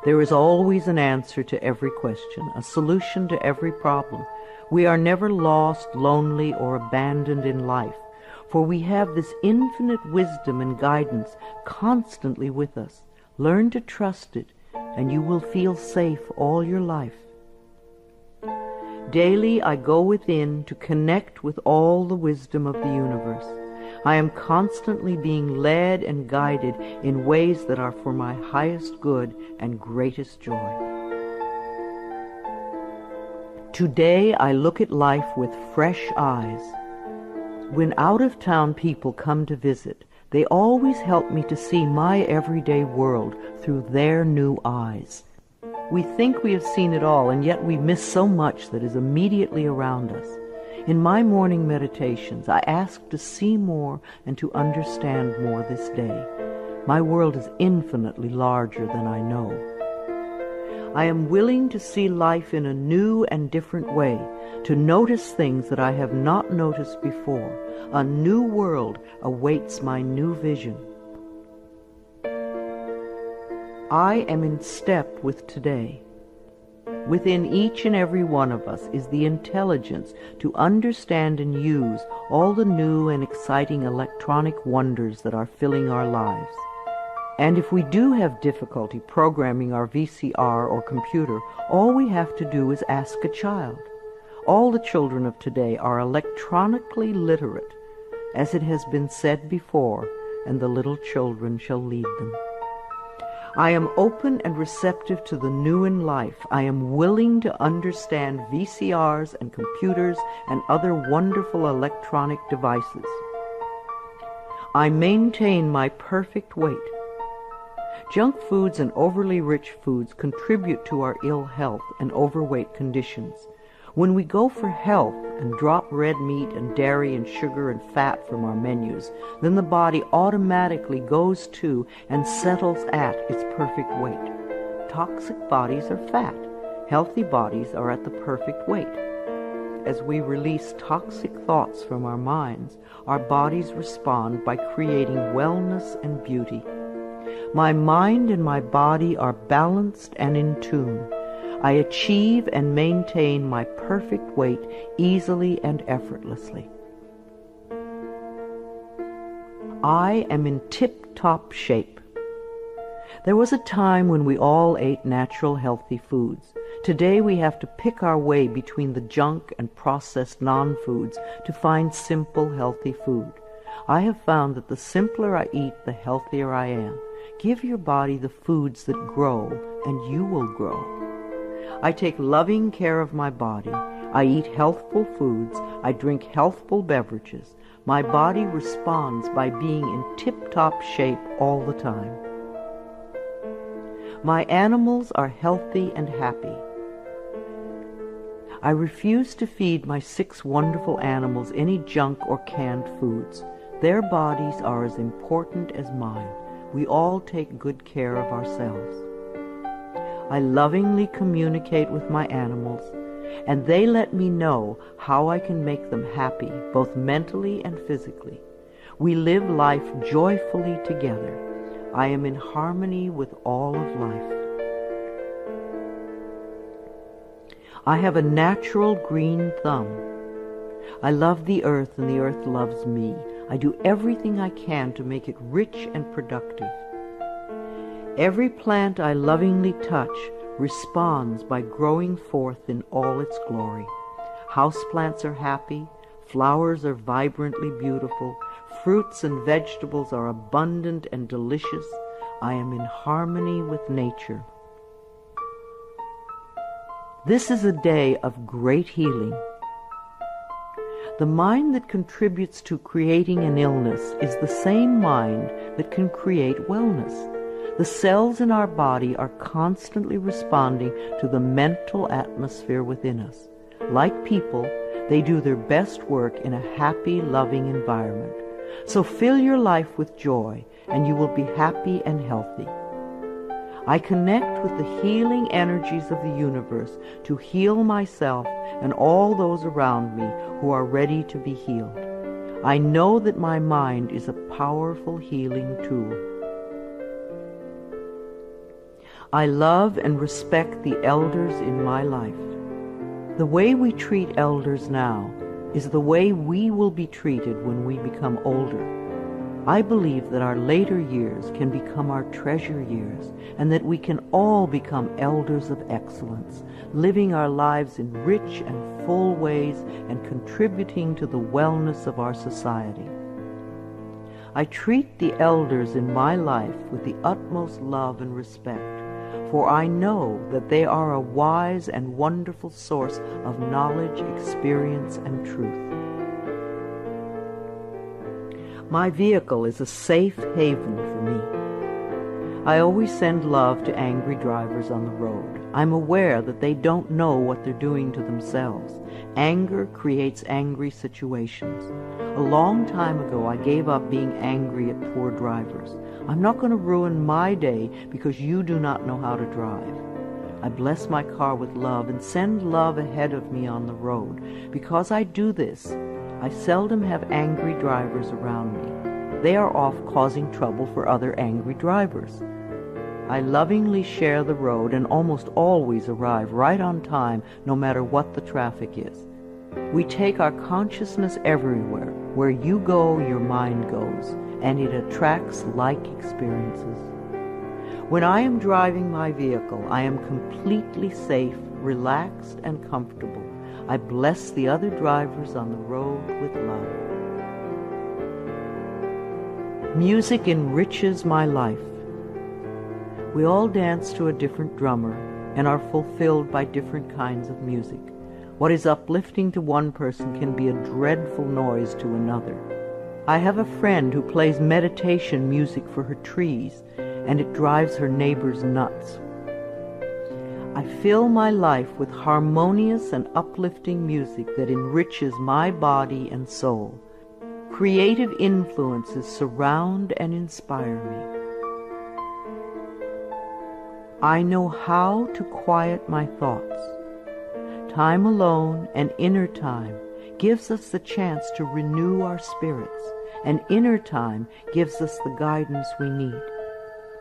There is always an answer to every question, a solution to every problem. We are never lost, lonely, or abandoned in life, for we have this infinite wisdom and guidance constantly with us. Learn to trust it, and you will feel safe all your life. Daily I go within to connect with all the wisdom of the universe. I am constantly being led and guided in ways that are for my highest good and greatest joy. Today I look at life with fresh eyes. When out-of-town people come to visit, they always help me to see my everyday world through their new eyes. We think we have seen it all, and yet we miss so much that is immediately around us. In my morning meditations, I ask to see more and to understand more this day. My world is infinitely larger than I know. I am willing to see life in a new and different way, to notice things that I have not noticed before. A new world awaits my new vision. I am in step with today. Within each and every one of us is the intelligence to understand and use all the new and exciting electronic wonders that are filling our lives. And if we do have difficulty programming our VCR or computer, all we have to do is ask a child. All the children of today are electronically literate, as it has been said before, and the little children shall lead them. I am open and receptive to the new in life. I am willing to understand VCRs and computers and other wonderful electronic devices. I maintain my perfect weight. Junk foods and overly rich foods contribute to our ill health and overweight conditions. When we go for health and drop red meat and dairy and sugar and fat from our menus, then the body automatically goes to and settles at its perfect weight. Toxic bodies are fat. Healthy bodies are at the perfect weight. As we release toxic thoughts from our minds, our bodies respond by creating wellness and beauty. My mind and my body are balanced and in tune. I achieve and maintain my perfect weight easily and effortlessly. I am in tip-top shape. There was a time when we all ate natural, healthy foods. Today we have to pick our way between the junk and processed non-foods to find simple, healthy food. I have found that the simpler I eat, the healthier I am. Give your body the foods that grow, and you will grow. I take loving care of my body. I eat healthful foods. I drink healthful beverages. My body responds by being in tip-top shape all the time. My animals are healthy and happy. I refuse to feed my 6 wonderful animals any junk or canned foods. Their bodies are as important as mine. We all take good care of ourselves. I lovingly communicate with my animals, and they let me know how I can make them happy, both mentally and physically. We live life joyfully together. I am in harmony with all of life. I have a natural green thumb. I love the earth, and the earth loves me. I do everything I can to make it rich and productive. Every plant I lovingly touch responds by growing forth in all its glory. Houseplants are happy, flowers are vibrantly beautiful, fruits and vegetables are abundant and delicious. I am in harmony with nature. This is a day of great healing. The mind that contributes to creating an illness is the same mind that can create wellness. The cells in our body are constantly responding to the mental atmosphere within us. Like people, they do their best work in a happy, loving environment. So fill your life with joy, and you will be happy and healthy. I connect with the healing energies of the universe to heal myself and all those around me who are ready to be healed. I know that my mind is a powerful healing tool. I love and respect the elders in my life. The way we treat elders now is the way we will be treated when we become older. I believe that our later years can become our treasure years, and that we can all become elders of excellence, living our lives in rich and full ways and contributing to the wellness of our society. I treat the elders in my life with the utmost love and respect, for I know that they are a wise and wonderful source of knowledge, experience, and truth. My vehicle is a safe haven for me. I always send love to angry drivers on the road. I'm aware that they don't know what they're doing to themselves. Anger creates angry situations. A long time ago, I gave up being angry at poor drivers. I'm not going to ruin my day because you do not know how to drive. I bless my car with love and send love ahead of me on the road. Because I do this, I seldom have angry drivers around me. They are off causing trouble for other angry drivers. I lovingly share the road and almost always arrive right on time, no matter what the traffic is. We take our consciousness everywhere. Where you go, your mind goes, and it attracts like experiences. When I am driving my vehicle, I am completely safe, relaxed, and comfortable. I bless the other drivers on the road with love. Music enriches my life. We all dance to a different drummer and are fulfilled by different kinds of music. What is uplifting to one person can be a dreadful noise to another. I have a friend who plays meditation music for her trees, and it drives her neighbors nuts. I fill my life with harmonious and uplifting music that enriches my body and soul. Creative influences surround and inspire me. I know how to quiet my thoughts. Time alone and inner time gives us the chance to renew our spirits, and inner time gives us the guidance we need.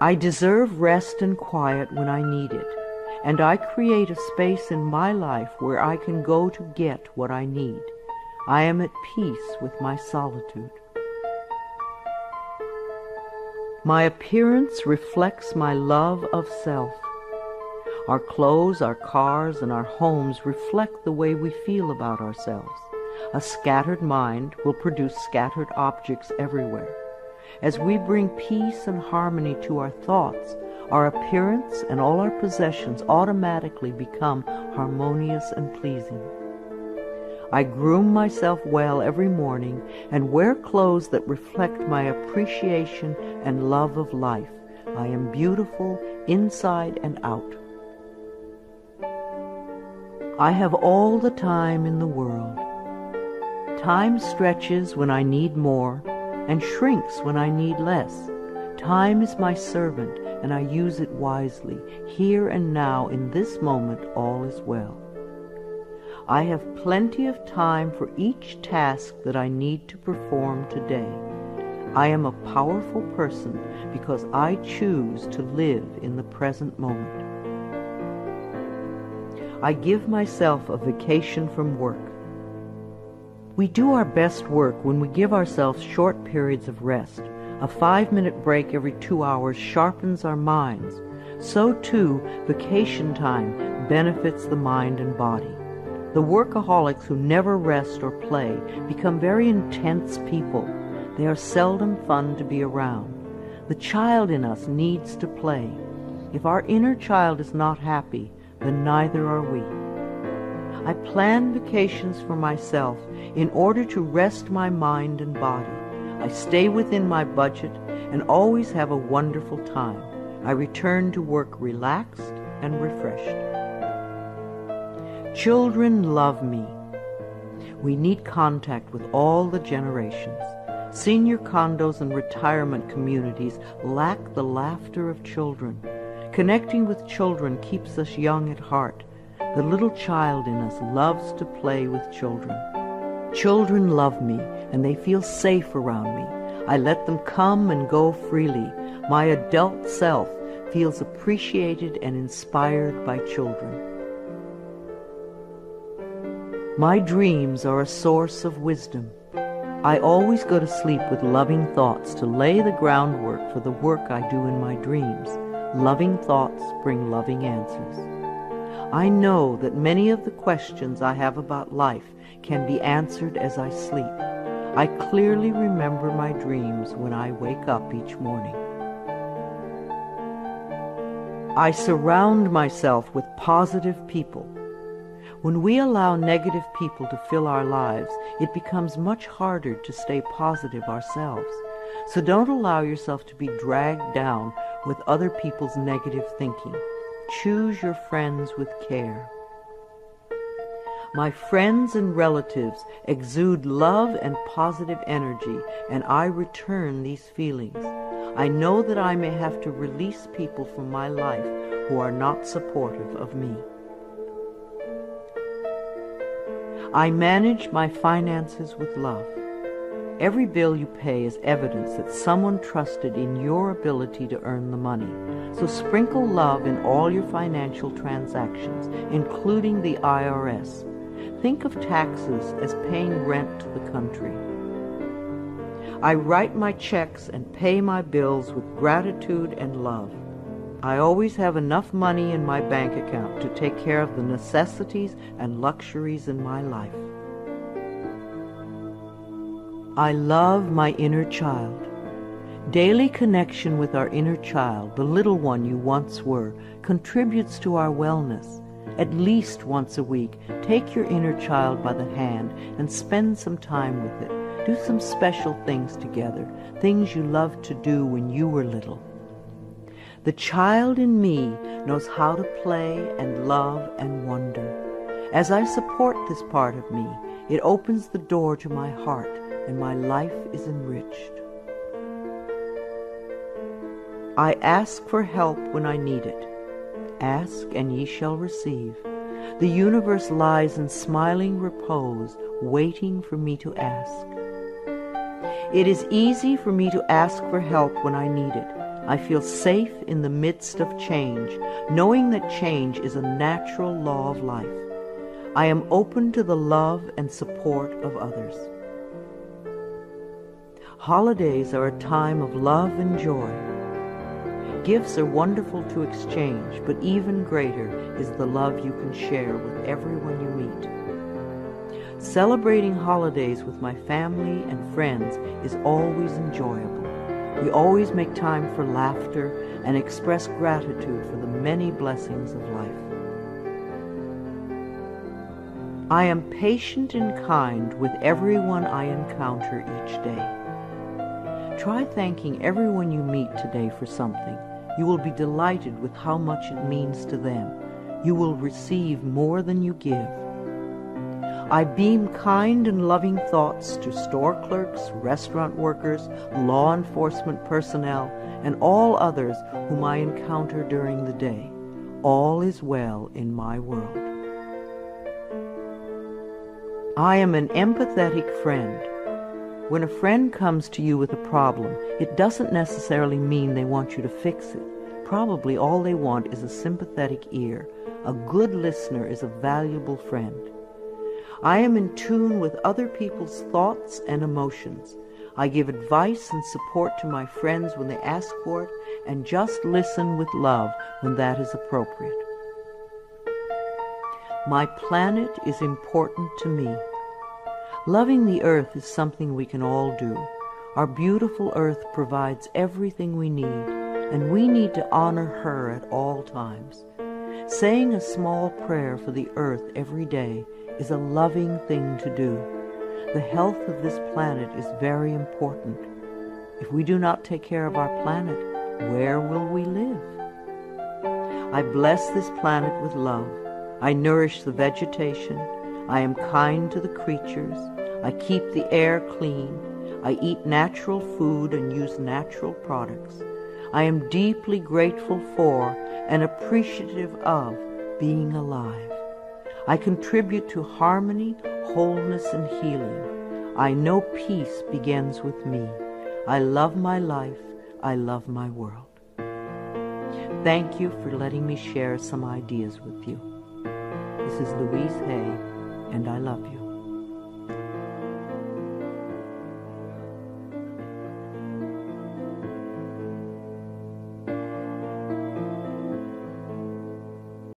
I deserve rest and quiet when I need it, and I create a space in my life where I can go to get what I need. I am at peace with my solitude. My appearance reflects my love of self. Our clothes, our cars, and our homes reflect the way we feel about ourselves. A scattered mind will produce scattered objects everywhere. As we bring peace and harmony to our thoughts, our appearance and all our possessions automatically become harmonious and pleasing. I groom myself well every morning and wear clothes that reflect my appreciation and love of life. I am beautiful inside and out. I have all the time in the world. Time stretches when I need more and shrinks when I need less. Time is my servant, and I use it wisely. Here and now, in this moment, all is well. I have plenty of time for each task that I need to perform today. I am a powerful person because I choose to live in the present moment. I give myself a vacation from work. We do our best work when we give ourselves short periods of rest. A 5-minute break every 2 hours sharpens our minds. So too, vacation time benefits the mind and body. The workaholics who never rest or play become very intense people. They are seldom fun to be around. The child in us needs to play. If our inner child is not happy, then neither are we. I plan vacations for myself in order to rest my mind and body. I stay within my budget and always have a wonderful time. I return to work relaxed and refreshed. Children love me. We need contact with all the generations. Senior condos and retirement communities lack the laughter of children. Connecting with children keeps us young at heart. The little child in us loves to play with children. Children love me, and they feel safe around me. I let them come and go freely. My adult self feels appreciated and inspired by children. My dreams are a source of wisdom. I always go to sleep with loving thoughts to lay the groundwork for the work I do in my dreams. Loving thoughts bring loving answers. I know that many of the questions I have about life can be answered as I sleep. I clearly remember my dreams when I wake up each morning. I surround myself with positive people. When we allow negative people to fill our lives, it becomes much harder to stay positive ourselves. So don't allow yourself to be dragged down with other people's negative thinking. Choose your friends with care. My friends and relatives exude love and positive energy, and I return these feelings. I know that I may have to release people from my life who are not supportive of me. I manage my finances with love. Every bill you pay is evidence that someone trusted in your ability to earn the money. So sprinkle love in all your financial transactions, including the IRS. Think of taxes as paying rent to the country. I write my checks and pay my bills with gratitude and love. I always have enough money in my bank account to take care of the necessities and luxuries in my life. I love my inner child. Daily connection with our inner child, the little one you once were, contributes to our wellness. At least once a week, take your inner child by the hand and spend some time with it. Do some special things together, things you loved to do when you were little. The child in me knows how to play and love and wonder. As I support this part of me, it opens the door to my heart, and my life is enriched. I ask for help when I need it. Ask, and ye shall receive. The universe lies in smiling repose, waiting for me to ask. It is easy for me to ask for help when I need it. I feel safe in the midst of change, knowing that change is a natural law of life. I am open to the love and support of others. Holidays are a time of love and joy. Gifts are wonderful to exchange, but even greater is the love you can share with everyone you meet. Celebrating holidays with my family and friends is always enjoyable. We always make time for laughter and express gratitude for the many blessings of life. I am patient and kind with everyone I encounter each day. Try thanking everyone you meet today for something. You will be delighted with how much it means to them. You will receive more than you give. I beam kind and loving thoughts to store clerks, restaurant workers, law enforcement personnel, and all others whom I encounter during the day. All is well in my world. I am an empathetic friend. When a friend comes to you with a problem, it doesn't necessarily mean they want you to fix it. Probably all they want is a sympathetic ear. A good listener is a valuable friend. I am in tune with other people's thoughts and emotions. I give advice and support to my friends when they ask for it, and just listen with love when that is appropriate. My planet is important to me. Loving the earth is something we can all do. Our beautiful earth provides everything we need, and we need to honor her at all times. Saying a small prayer for the earth every day is a loving thing to do. The health of this planet is very important. If we do not take care of our planet, where will we live? I bless this planet with love. I nourish the vegetation. I am kind to the creatures. I keep the air clean. I eat natural food and use natural products. I am deeply grateful for and appreciative of being alive. I contribute to harmony, wholeness, and healing. I know peace begins with me. I love my life. I love my world. Thank you for letting me share some ideas with you. This is Louise Hay, and I love you.